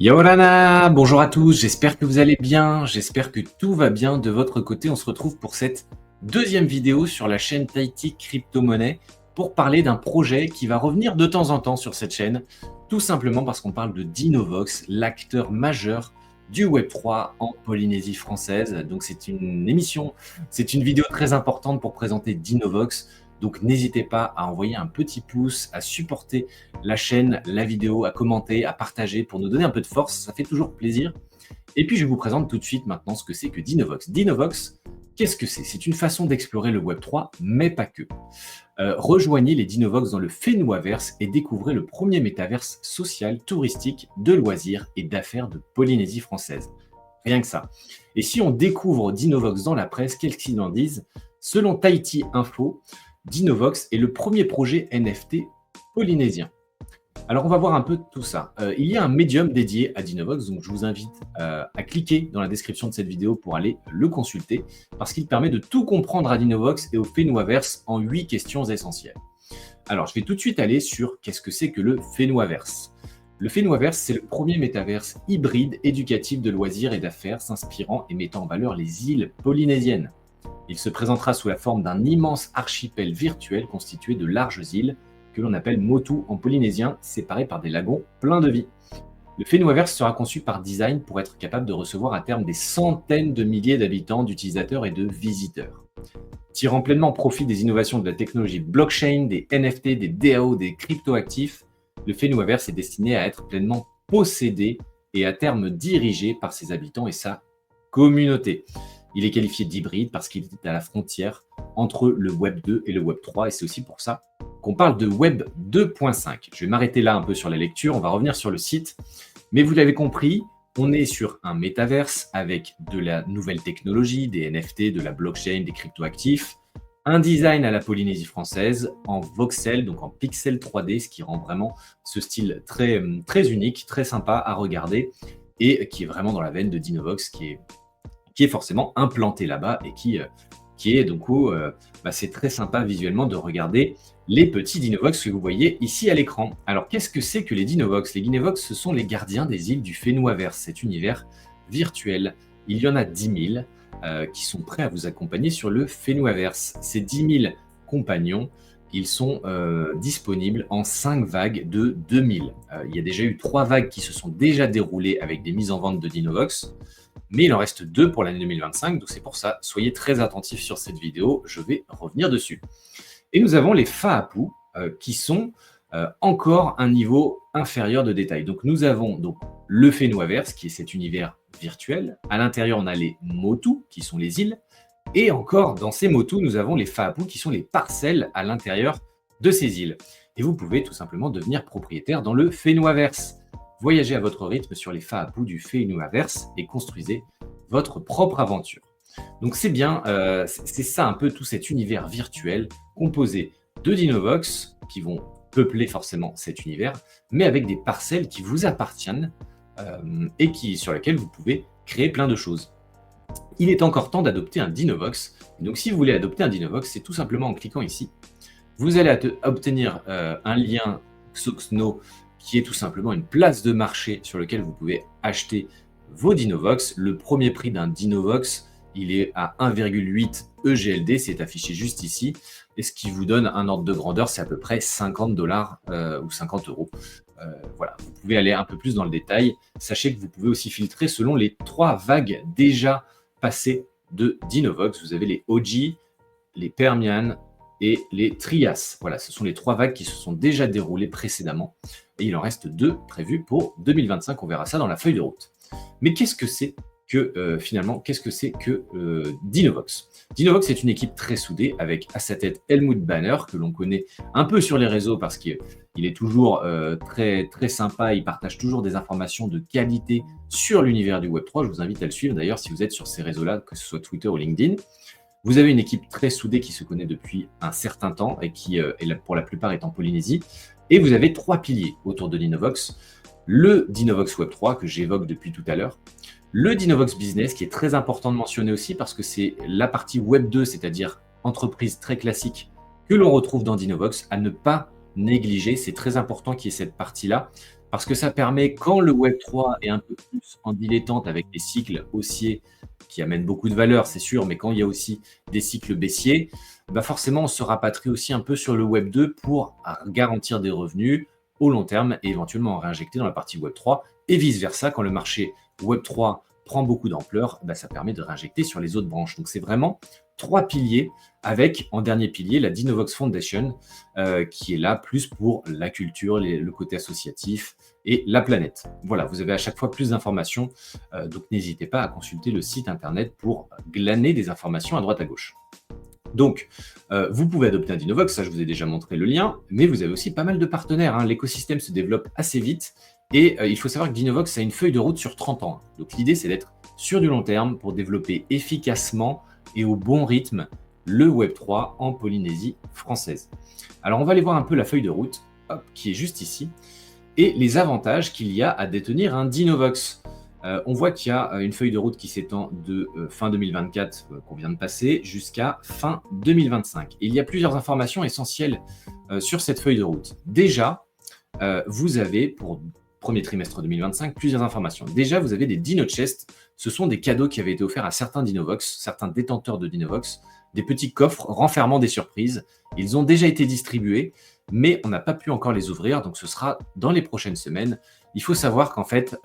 Yorana, bonjour à tous, j'espère que vous allez bien, j'espère que tout va bien de votre côté. On se retrouve pour cette deuxième vidéo sur la chaîne Tahiti Crypto-Monnaie pour parler d'un projet qui va revenir de temps en temps sur cette chaîne, tout simplement parce qu'on parle de Dinovox, l'acteur majeur du Web3 en Polynésie française. Donc c'est une émission, c'est une vidéo très importante pour présenter Dinovox. Donc n'hésitez pas à envoyer un petit pouce, à supporter la chaîne, la vidéo, à commenter, à partager pour nous donner un peu de force, ça fait toujours plaisir. Et puis je vous présente tout de suite maintenant ce que c'est que Dinovox. Dinovox, qu'est-ce que c'est? C'est une façon d'explorer le Web3, mais pas que. Rejoignez les Dinovox dans le Fénoaverse et découvrez le premier métaverse social, touristique, de loisirs et d'affaires de Polynésie française. Rien que ça. Et si on découvre Dinovox dans la presse, qu'est-ce qu'ils en disent? Selon Tahiti Info, Dinovox est le premier projet NFT polynésien. Alors, on va voir un peu tout ça. Il y a un médium dédié à Dinovox, donc je vous invite à cliquer dans la description de cette vidéo pour aller le consulter, parce qu'il permet de tout comprendre à Dinovox et au Fénoaverse en 8 questions essentielles. Alors, je vais tout de suite aller sur qu'est-ce que c'est que le Fénoaverse. Le Fénoaverse, c'est le premier métaverse hybride éducatif de loisirs et d'affaires s'inspirant et mettant en valeur les îles polynésiennes. Il se présentera sous la forme d'un immense archipel virtuel constitué de larges îles que l'on appelle Motu en polynésien, séparées par des lagons pleins de vie. Le Fénoaverse sera conçu par design pour être capable de recevoir à terme des centaines de milliers d'habitants, d'utilisateurs et de visiteurs. Tirant pleinement profit des innovations de la technologie blockchain, des NFT, des DAO, des cryptoactifs, le Fénoaverse est destiné à être pleinement possédé et à terme dirigé par ses habitants et sa communauté. Il est qualifié d'hybride parce qu'il est à la frontière entre le Web 2 et le Web 3 et c'est aussi pour ça qu'on parle de Web 2.5. Je vais m'arrêter là un peu sur la lecture, on va revenir sur le site. Mais vous l'avez compris, on est sur un métaverse avec de la nouvelle technologie, des NFT, de la blockchain, des cryptoactifs, un design à la Polynésie française en voxel, donc en pixel 3D, ce qui rend vraiment ce style très, très unique, très sympa à regarder et qui est vraiment dans la veine de Dinovox, qui est forcément implanté là-bas et qui est donc c'est très sympa visuellement de regarder les petits Dinovox que vous voyez ici à l'écran. Alors qu'est-ce que c'est que les Dinovox? Les Dinovox, ce sont les gardiens des îles du Fénoaverse, cet univers virtuel. Il y en a 10 000 qui sont prêts à vous accompagner sur le Fénoaverse. Ces 10 000 compagnons, ils sont disponibles en 5 vagues de 2000. Il y a déjà eu 3 vagues qui se sont déjà déroulées avec des mises en vente de Dinovox. Mais il en reste 2 pour l'année 2025, donc c'est pour ça, soyez très attentifs sur cette vidéo, je vais revenir dessus. Et nous avons les Faapu, qui sont encore un niveau inférieur de détail. Donc nous avons donc le Fénoaverse, qui est cet univers virtuel. À l'intérieur, on a les Motu, qui sont les îles. Et encore, dans ces Motu, nous avons les Faapu, qui sont les parcelles à l'intérieur de ces îles. Et vous pouvez tout simplement devenir propriétaire dans le Fénoaverse. Voyagez à votre rythme sur les Faapu du Fénoaverse et construisez votre propre aventure. Donc c'est bien, c'est ça un peu tout cet univers virtuel composé de Dinovox qui vont peupler forcément cet univers, mais avec des parcelles qui vous appartiennent et sur lesquelles vous pouvez créer plein de choses. Il est encore temps d'adopter un Dinovox. Donc si vous voulez adopter un Dinovox, c'est tout simplement en cliquant ici. Vous allez obtenir un lien Xoxno qui est tout simplement une place de marché sur lequel vous pouvez acheter vos Dinovox. Le premier prix d'un Dinovox, il est à 1,8 EGLD, c'est affiché juste ici. Et ce qui vous donne un ordre de grandeur, c'est à peu près $50 ou 50 €. Voilà, vous pouvez aller un peu plus dans le détail. Sachez que vous pouvez aussi filtrer selon les 3 vagues déjà passées de Dinovox. Vous avez les OG, les Permian et les Trias. Voilà, ce sont les 3 vagues qui se sont déjà déroulées précédemment. Et il en reste 2 prévues pour 2025. On verra ça dans la feuille de route. Mais qu'est-ce que c'est que Dinovox? Dinovox est une équipe très soudée avec à sa tête Helmut Banner, que l'on connaît un peu sur les réseaux parce qu'il est toujours très, très sympa. Il partage toujours des informations de qualité sur l'univers du Web3. Je vous invite à le suivre d'ailleurs si vous êtes sur ces réseaux-là, que ce soit Twitter ou LinkedIn. Vous avez une équipe très soudée qui se connaît depuis un certain temps et qui, pour la plupart, est en Polynésie. Et vous avez 3 piliers autour de Dinovox. Le Dinovox Web3 que j'évoque depuis tout à l'heure. Le Dinovox Business qui est très important de mentionner aussi parce que c'est la partie Web 2, c'est-à-dire entreprise très classique que l'on retrouve dans Dinovox, à ne pas négliger. C'est très important qu'il y ait cette partie-là parce que ça permet, quand le Web3 est un peu plus en dilettante avec des cycles haussiers qui amènent beaucoup de valeur, c'est sûr, mais quand il y a aussi des cycles baissiers, bah forcément, on se rapatrie aussi un peu sur le Web2 pour garantir des revenus au long terme et éventuellement en réinjecter dans la partie Web3 et vice-versa. Quand le marché Web3 prend beaucoup d'ampleur, bah, ça permet de réinjecter sur les autres branches. Donc, c'est vraiment 3 piliers avec, en dernier pilier, la Dinovox Foundation, qui est là plus pour la culture, le côté associatif et la planète. Voilà, vous avez à chaque fois plus d'informations, donc n'hésitez pas à consulter le site internet pour glaner des informations à droite à gauche. Donc, vous pouvez adopter un Dinovox, ça je vous ai déjà montré le lien, mais vous avez aussi pas mal de partenaires, hein. L'écosystème se développe assez vite et il faut savoir que Dinovox a une feuille de route sur 30 ans. Donc l'idée, c'est d'être sur du long terme pour développer efficacement et au bon rythme le Web3 en Polynésie française. Alors, on va aller voir un peu la feuille de route, hop, qui est juste ici, et les avantages qu'il y a à détenir un Dinovox. On voit qu'il y a une feuille de route qui s'étend de fin 2024 qu'on vient de passer jusqu'à fin 2025. Et il y a plusieurs informations essentielles sur cette feuille de route. Déjà, vous avez pour premier trimestre 2025 plusieurs informations. Déjà, vous avez des Dino Chests. Ce sont des cadeaux qui avaient été offerts à certains Dinovox, certains détenteurs de Dinovox, des petits coffres renfermant des surprises. Ils ont déjà été distribués, mais on n'a pas pu encore les ouvrir, donc ce sera dans les prochaines semaines. Il faut savoir qu'en fait,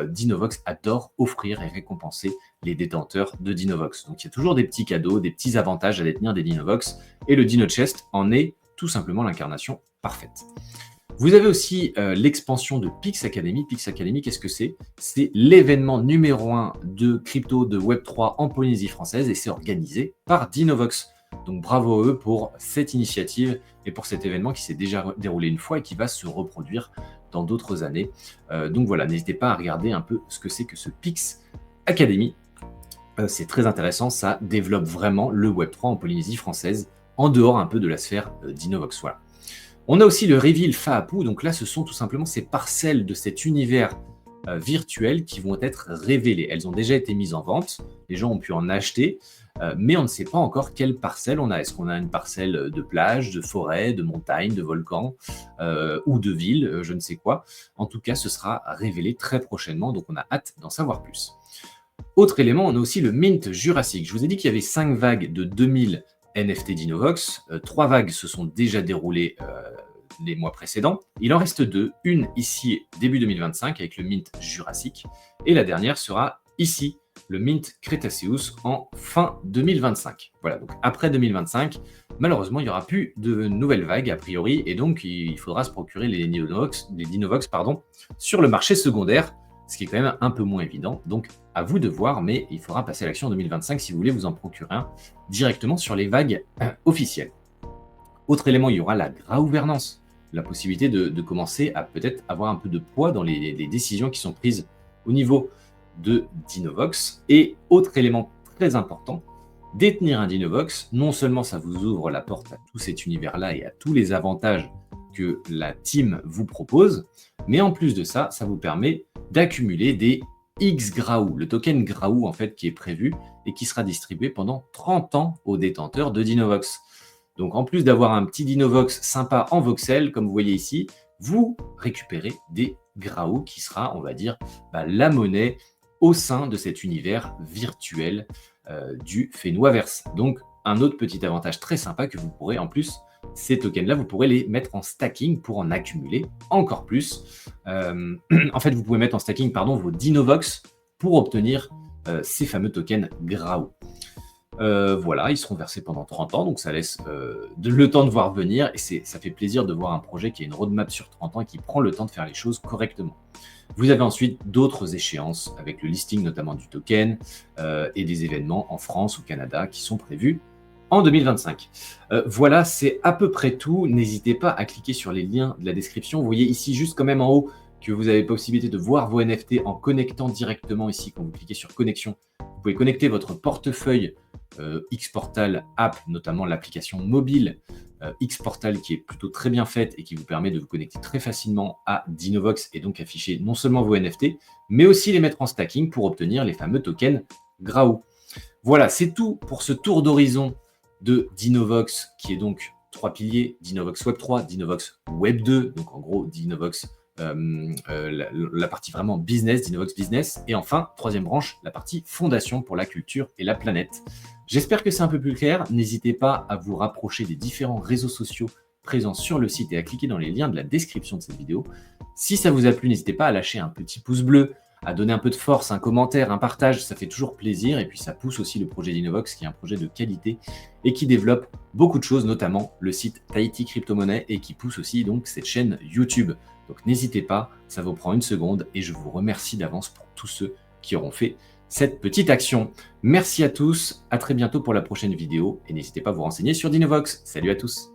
Dinovox adore offrir et récompenser les détenteurs de Dinovox. Donc il y a toujours des petits cadeaux, des petits avantages à détenir des Dinovox, et le Dino Chest en est tout simplement l'incarnation parfaite. Vous avez aussi l'expansion de Pix Academy. Pix Academy, qu'est-ce que c'est? C'est l'événement numéro 1 de crypto de Web3 en Polynésie française et c'est organisé par Dinovox. Donc bravo à eux pour cette initiative et pour cet événement qui s'est déjà déroulé une fois et qui va se reproduire dans d'autres années. Donc voilà, n'hésitez pas à regarder un peu ce que c'est que ce Pix Academy. C'est très intéressant, ça développe vraiment le Web3 en Polynésie française, en dehors un peu de la sphère Dinovox. Voilà. On a aussi le Reveal Faapu, donc là ce sont tout simplement ces parcelles de cet univers virtuel qui vont être révélées. Elles ont déjà été mises en vente, les gens ont pu en acheter, mais on ne sait pas encore quelle parcelle on a. Est-ce qu'on a une parcelle de plage, de forêt, de montagne, de volcan ou de ville, je ne sais quoi. En tout cas, ce sera révélé très prochainement, donc on a hâte d'en savoir plus. Autre élément, on a aussi le Mint Jurassique. Je vous ai dit qu'il y avait 5 vagues de 2000 NFT Dinovox. 3 vagues se sont déjà déroulées les mois précédents. Il en reste 2. Une ici, début 2025, avec le Mint Jurassique. Et la dernière sera ici, le Mint Cretaceous, en fin 2025. Voilà, donc après 2025, malheureusement, il n'y aura plus de nouvelles vagues, a priori, et donc il faudra se procurer les Dinovox sur le marché secondaire, ce qui est quand même un peu moins évident. Donc, à vous de voir, mais il faudra passer à l'action en 2025 si vous voulez vous en procurer un directement sur les vagues officielles. Autre élément, il y aura la gouvernance, la possibilité de commencer à peut-être avoir un peu de poids dans les décisions qui sont prises au niveau de Dinovox. Et autre élément très important, détenir un Dinovox, non seulement ça vous ouvre la porte à tout cet univers-là et à tous les avantages que la team vous propose, mais en plus de ça, ça vous permet d'accumuler des X-Graou, le token Graou en fait qui est prévu et qui sera distribué pendant 30 ans aux détenteurs de Dinovox. Donc en plus d'avoir un petit Dinovox sympa en voxel, comme vous voyez ici, vous récupérez des Graou qui sera, on va dire, la monnaie au sein de cet univers virtuel du Fenwaverse. Donc un autre petit avantage très sympa que vous pourrez en plus, ces tokens-là, vous pourrez les mettre en stacking pour en accumuler encore plus. En fait, vous pouvez mettre en stacking vos Dinovox pour obtenir ces fameux tokens Graou. Voilà, ils seront versés pendant 30 ans, donc ça laisse le temps de voir venir, et ça fait plaisir de voir un projet qui a une roadmap sur 30 ans et qui prend le temps de faire les choses correctement. Vous avez ensuite d'autres échéances, avec le listing notamment du token, et des événements en France ou Canada qui sont prévus en 2025. Voilà, c'est à peu près tout. N'hésitez pas à cliquer sur les liens de la description. Vous voyez ici, juste quand même en haut, que vous avez possibilité de voir vos NFT en connectant directement ici. Quand vous cliquez sur connexion, vous pouvez connecter votre portefeuille Xportal App, notamment l'application mobile Xportal qui est plutôt très bien faite et qui vous permet de vous connecter très facilement à Dinovox et donc afficher non seulement vos NFT, mais aussi les mettre en stacking pour obtenir les fameux tokens Graou. Voilà, c'est tout pour ce tour d'horizon de Dinovox, qui est donc 3 piliers, Dinovox Web 3, Dinovox Web 2, donc en gros Dinovox la partie vraiment business d'Innovox Business. Et enfin, troisième branche, la partie fondation pour la culture et la planète. J'espère que c'est un peu plus clair. N'hésitez pas à vous rapprocher des différents réseaux sociaux présents sur le site et à cliquer dans les liens de la description de cette vidéo. Si ça vous a plu, n'hésitez pas à lâcher un petit pouce bleu, à donner un peu de force, un commentaire, un partage, ça fait toujours plaisir. Et puis ça pousse aussi le projet d'Innovox, qui est un projet de qualité et qui développe beaucoup de choses, notamment le site Tahiti Crypto-Monnaie, et qui pousse aussi donc cette chaîne YouTube. Donc n'hésitez pas, ça vous prend une seconde et je vous remercie d'avance pour tous ceux qui auront fait cette petite action. Merci à tous, à très bientôt pour la prochaine vidéo et n'hésitez pas à vous renseigner sur Dinovox. Salut à tous!